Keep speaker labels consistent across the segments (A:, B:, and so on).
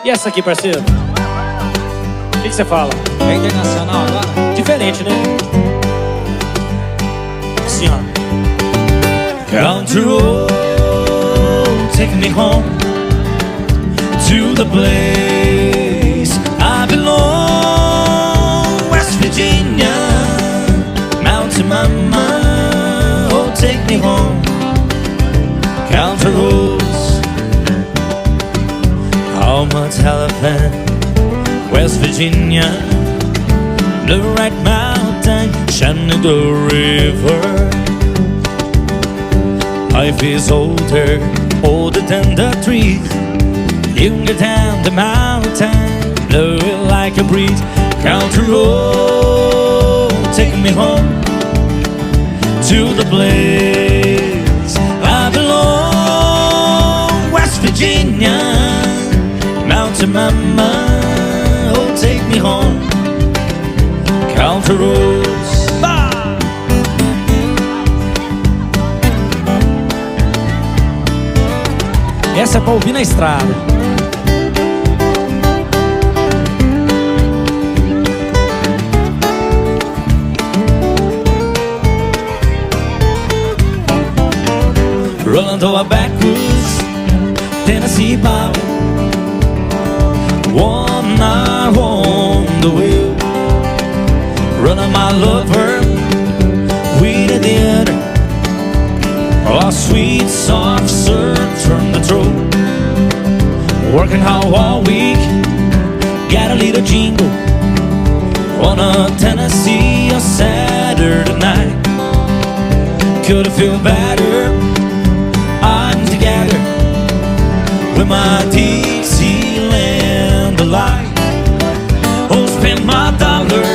A: E essa aqui, parceiro? O que você fala?
B: É internacional agora?
A: Diferente, né? Assim, ó.
C: Country road, take me home to the place I belong. West Virginia, Mountain Mama, oh take me home. Country roads, how much elephant? West Virginia, Blue Red Mountain, Shenandoah River. Life is older than the trees. Younger than the mountain, blowing like a breeze. Country road, taking me home to the place I belong. West Virginia, Mountain Mama, oh take me home. Country roads.
A: Essa é pra ouvir na estrada.
C: Rolling through a backwoods Tennessee power. One eye on the wheel, running my lover with the other. A sweet soft surf from the throat. Working hard all week, got a little jingle on a Tennessee on Saturday night. Could feel better, I'm together with my Dixieland delight. Oh, spend my dollar,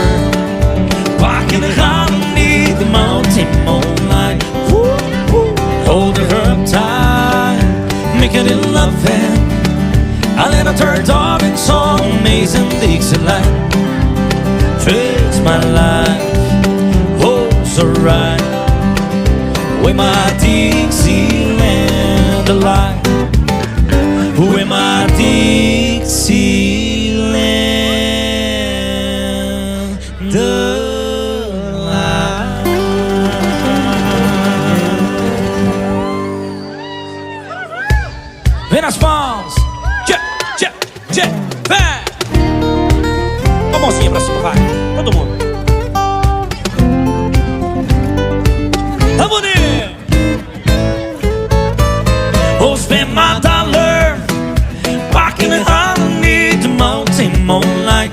C: walking around beneath the mountain moonlight. Holding her up tight, making it loving. I let her turn off in some amazing Dixieland. Fix my life, oh so right, with my Dixieland delight. With my Dixieland delight.
A: Vem nas mãos. Tchê, tchê, tchê, vem. Uma mãozinha pra cima, vai. Todo mundo. Tá bonito.
C: Oh, spend my dollar, walking underneath the mountain moonlight.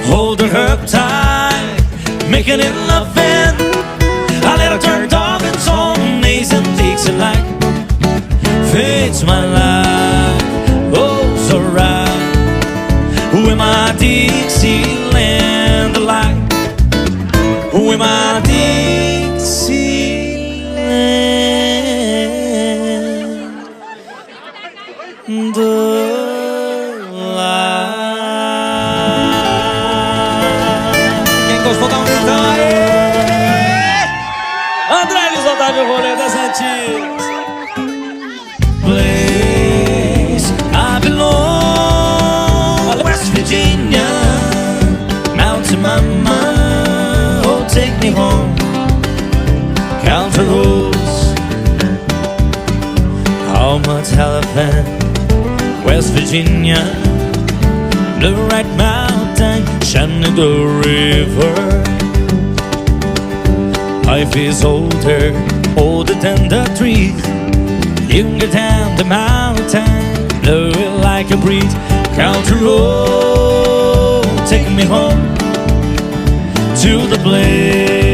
C: Holding her up tight, making it loving. I let her turn off in some amazing Dixieland. Fits my life, oh so right, with my Dixieland delight. With my Dixieland delight.
A: Quem gostou dá um gritão aí. André Luiz Otávio, rolê das antigas.
C: Place I belong. West Virginia, Mountain Mama, oh take me home. Country roads, how much elephant? West Virginia, Blue Red Mountain, Shenandoah River. Life is older than the trees. Younger than the mountain, blowing like a breeze. Country road, taking me home to the place